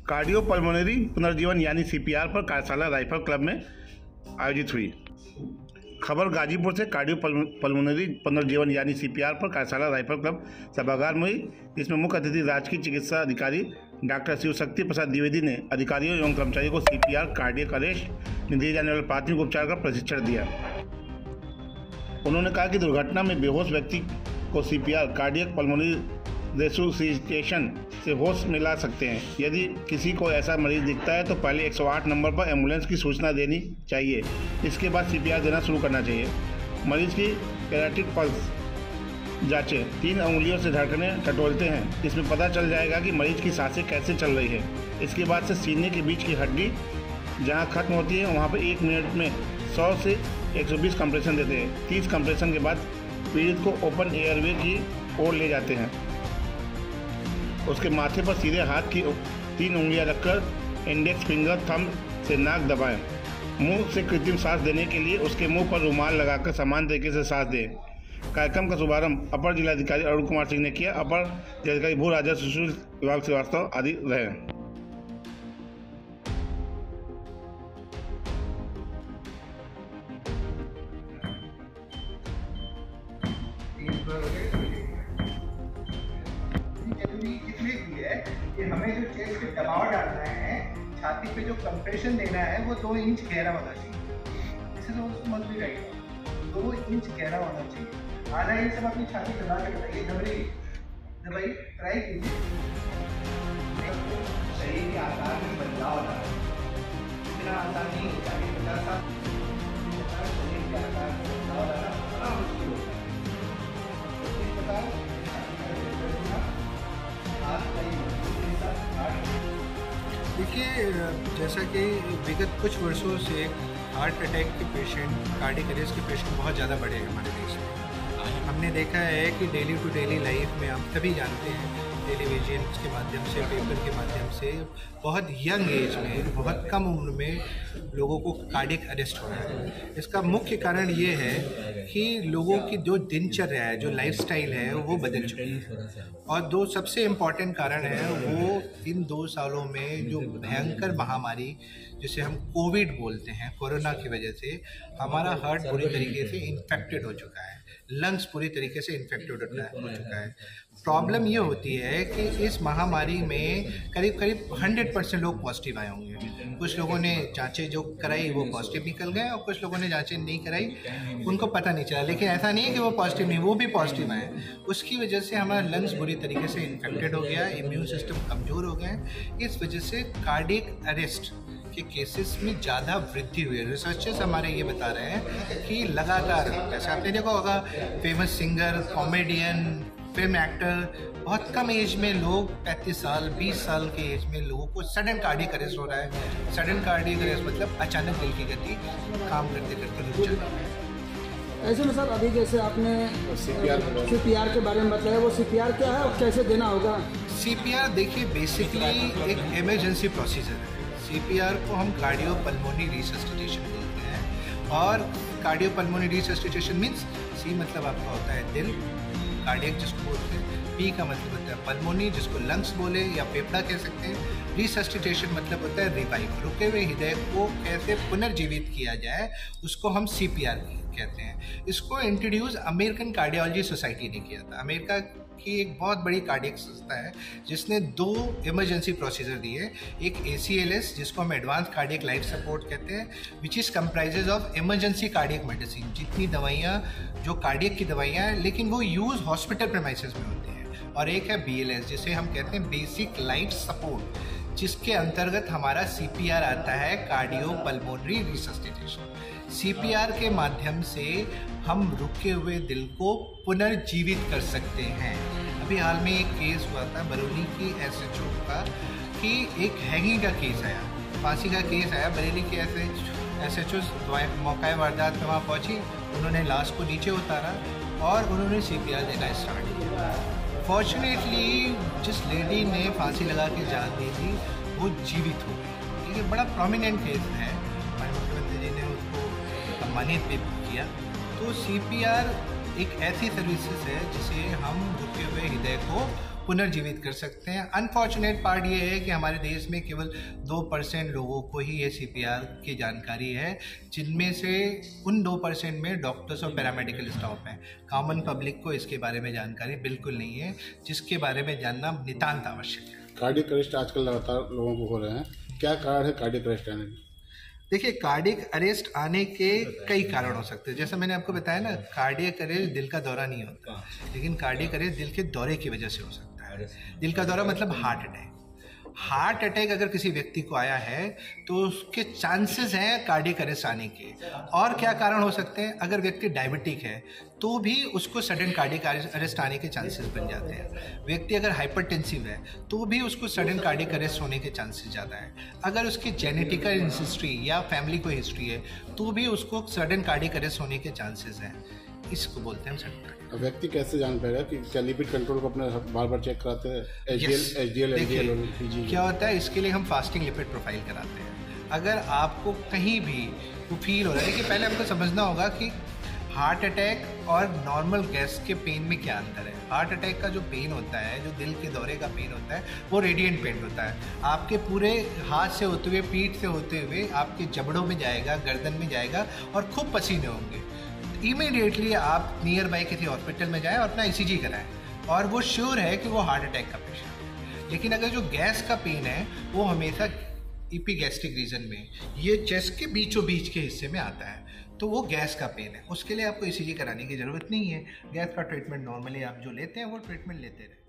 Cardiopulmonary पुनर्जीवन यानी CPR पर कार्यशाला राइफल क्लब में आयोजित हुई। खबर गाजीपुर से कार्डियोपल्मोनरी पुनर्जीवन यानी सीपीआर पर कार्यशाला राइफल क्लब सभागार में हुई, जिसमें मुख्य अतिथि राजकीय चिकित्सा अधिकारी डॉक्टर शिवशक्ति प्रसाद द्विवेदी ने अधिकारियों एवं कर्मचारियों को सीपीआर, कार्डियक अरेस्ट में दिए जाने वाले प्राथमिक उपचार का प्रशिक्षण दिया। उन्होंने कहा कि दुर्घटना में बेहोश व्यक्ति को सीपीआर, कार्डियक पल्मोनरी रेसुसिटेशन से होश में ला सकते हैं। यदि किसी को ऐसा मरीज दिखता है तो पहले 108 नंबर पर एम्बुलेंस की सूचना देनी चाहिए। इसके बाद सीपीआर देना शुरू करना चाहिए। मरीज की कैरोटिड पल्स जांचें 3 उंगलियों से धड़कनें टटोलते हैं। इसमें पता चल जाएगा कि मरीज की सांसें कैसे चल रही है। इसके बाद से सीने के बीच की हड्डी जहां खत्म होती है वहां पर 1 मिनट में 100 से 120 कंप्रेशन देते हैं। 30 कंप्रेशन के बाद पीड़ित को ओपन एयरवे की ओर ले जाते हैं। उसके माथे पर सीधे हाथ की 3 उंगलियां रखकर इंडेक्स फिंगर थंब से नाक दबाएं। मुंह से कृत्रिम सांस देने के लिए उसके मुंह पर रुमाल लगाकर समान तरीके से सांस दें। कार्यक्रम का शुभारंभ अपर जिलाधिकारी अरुण कुमार सिंह ने किया। अपर जिलाधिकारी भू राजस्व शुल्क विभाग श्रीवास्तव आदि रहे। इसलिए भी है कि हमें जो चेस्ट पे दबाव डालना है, छाती पे जो कंप्रेशन देना है वो 2 इंच गहरा होना चाहिए। इसे तो समझ भी रहेगा, 2 इंच गहरा होना चाहिए। आधा इंच सब अपनी छाती दबा के बताइए, दबाइए, ट्राई कीजिए। शरीर के आकार में बदलाव लाना इतना आसान नहीं होता है। 50 साल शरीर के आकार में बदलाव लाना बड़ा मुश्किल होता है। इस प्रकार देखिए, जैसा कि विगत कुछ वर्षों से हार्ट अटैक के पेशेंट, कार्डियक अरेस्ट के पेशेंट बहुत ज़्यादा बढ़े हैं हमारे देश में। हमने देखा है कि डेली टू डेली लाइफ में हम सभी जानते हैं, टेलीविजन के माध्यम से, पेपर के माध्यम से बहुत यंग एज में, बहुत कम उम्र में लोगों को कार्डियक अरेस्ट हो रहा है। इसका मुख्य कारण ये है कि लोगों की जो दिनचर्या है, जो लाइफस्टाइल है, वो बदल चुकी है। और 2 सबसे इम्पॉर्टेंट कारण है वो इन 2 सालों में जो भयंकर महामारी जिसे हम कोविड बोलते हैं, कोरोना की वजह से हमारा हार्ट पूरी तरीके से इन्फेक्टेड हो चुका है, लंग्स पूरी तरीके से इन्फेक्टेड हो चुका है। प्रॉब्लम ये होती है कि इस महामारी में करीब 100% लोग पॉजिटिव आए होंगे। कुछ लोगों ने जांचें जो कराई वो पॉजिटिव निकल गए, और कुछ लोगों ने जांचें नहीं कराई, उनको पता नहीं चला। लेकिन ऐसा नहीं है कि वो पॉजिटिव नहीं, वो भी पॉजिटिव आए। उसकी वजह से हमारा लंग्स बुरी तरीके से इन्फेक्टेड हो गया, इम्यून सिस्टम कमज़ोर हो गए। इस वजह से कार्डियक अरेस्ट के केसेस में ज़्यादा वृद्धि हुई है। रिसर्चर्स हमारे ये बता रहे हैं कि लगातार, जैसे आपने देखा होगा, famous singer, comedian, film actor, बहुत कम एज में लोग 35 साल 20 साल के एज में लोगों को सडन कार्डियक अरेस्ट हो रहा है। सडन कार्डियक अरेस्ट मतलब अचानक दिल की गति काम करते करते रुक जाती है। ऐसे में सर, अभी जैसे आपने सीपीआर के बारे में बताया, वो सीपीआर क्या है और कैसे देना होगा? सीपीआर देखिए बेसिकली एक इमरजेंसी प्रोसीजर है। सीपीआर को हम कार्डियोपल्मोनरी रिससिटेशन बोलते हैं। और कार्डियोपल्मोनरी रिससिटेशन मीन्स सी मतलब आपका होता है दिल, कार्डियक जिसको बोलते हैं, पी का मतलब होता है पल्मोनी जिसको लंग्स बोले या फेफड़ा कह सकते हैं। रिससिटेशन मतलब होता है रिवाइव, रुके हुए हृदय को कैसे पुनर्जीवित किया जाए, उसको हम सीपीआर कहते हैं। इसको इंट्रोड्यूस अमेरिकन कार्डियोलॉजी सोसाइटी ने किया था। अमेरिका की एक बहुत बड़ी कार्डियक संस्था है जिसने 2 इमरजेंसी प्रोसीजर दिए। एक ACLS जिसको हम एडवांस कार्डियक लाइफ सपोर्ट कहते हैं, which is comprises of emergency cardiac medicine, जितनी दवाइयाँ जो कार्डियक की दवाइयाँ हैं लेकिन वो यूज़ हॉस्पिटल प्रेमाइसेस में होती हैं। और एक है BLS जिसे हम कहते हैं बेसिक लाइफ सपोर्ट, जिसके अंतर्गत हमारा CPR आता है, कार्डियोपल्मोनरी रिससिटेशन। CPR के माध्यम से हम रुके हुए दिल को पुनर्जीवित कर सकते हैं। अभी हाल में एक केस हुआ था बरेली की SHO का कि एक हैंगिंग का केस आया, फांसी का केस आया। बरेली के SHO मौका वारदात में वहाँ पहुँची, उन्होंने लाश को नीचे उतारा और उन्होंने CPR देना स्टार्ट किया। फॉर्चुनेटली जिस लेडी ने फांसी लगा के जान दी थी वो जीवित हो गई। ये बड़ा प्रोमिनेंट केस है, हमारे मुख्यमंत्री जी ने उसको सम्मानित भी किया। तो CPR एक ऐसी सर्विसेज है जिसे हम रुके हुए हृदय को पुनर्जीवित कर सकते हैं। अनफॉर्चुनेट पार्ट ये है कि हमारे देश में केवल 2% लोगों को ही ये CPR की जानकारी है, जिनमें से उन 2% में डॉक्टर्स और पैरामेडिकल स्टाफ हैं। कॉमन पब्लिक को इसके बारे में जानकारी बिल्कुल नहीं है, जिसके बारे में जानना नितांत आवश्यक है। कार्डियक अरेस्ट आजकल लगातार लोगों को हो रहे हैं, क्या कारण है कार्डियक अरेस्ट आने के? देखिए, कार्डियक अरेस्ट आने के कई कारण हो सकते हैं। जैसा मैंने आपको बताया ना, कार्डियक अरेस्ट दिल का दौरा नहीं होता, लेकिन कार्डियक अरेस्ट दिल के दौरे की वजह से हो सकता है। दिल का दौरा मतलब हार्ट अटैक। हार्ट अटैक अगर किसी व्यक्ति को आया है तो उसके चांसेस हैं कार्डियक अरेस्ट आने के। और क्या कारण हो सकते हैं? अगर व्यक्ति डायबिटिक है तो भी उसको सडन कार्डियक अरेस्ट आने के चांसेस बन जाते हैं। व्यक्ति अगर हाइपरटेंसिव है तो भी उसको सडन कार्डियक अरेस्ट होने के चांसेस ज़्यादा है। अगर उसकी जेनेटिकल हिस्ट्री या फैमिली को हिस्ट्री है तो भी उसको सडन कार्डियक अरेस्ट होने के चांसेस हैं। इसको बोलते हैं सडन। व्यक्ति कैसे जान पाएगा कि क्या लिपिड कंट्रोल को अपने बार बार चेक कराते हैं? HDL, LDL और TG? क्या होता है, इसके लिए हम फास्टिंग लिपिड प्रोफाइल कराते हैं। अगर आपको कहीं भी फील हो रहा है, देखिए पहले हमको समझना होगा कि हार्ट अटैक और नॉर्मल गैस के पेन में क्या अंतर है। हार्ट अटैक का जो पेन होता है, जो दिल के दौरे का पेन होता है, वो रेडिएंट पेन होता है। आपके पूरे हाथ से होते हुए, पीठ से होते हुए आपके जबड़ों में जाएगा, गर्दन में जाएगा और खूब पसीने होंगे। इमीडिएटली आप नियर बाई किसी हॉस्पिटल में जाएं और अपना ECG कराएं, और वो श्योर है कि वो हार्ट अटैक का पेशेंट है। लेकिन अगर जो गैस का पेन है वो हमेशा एपिगैस्ट्रिक रीजन में, ये चेस्ट के बीचों बीच के हिस्से में आता है, तो वो गैस का पेन है। उसके लिए आपको ECG कराने की ज़रूरत नहीं है। गैस का ट्रीटमेंट नॉर्मली आप जो लेते हैं वो ट्रीटमेंट लेते रहें।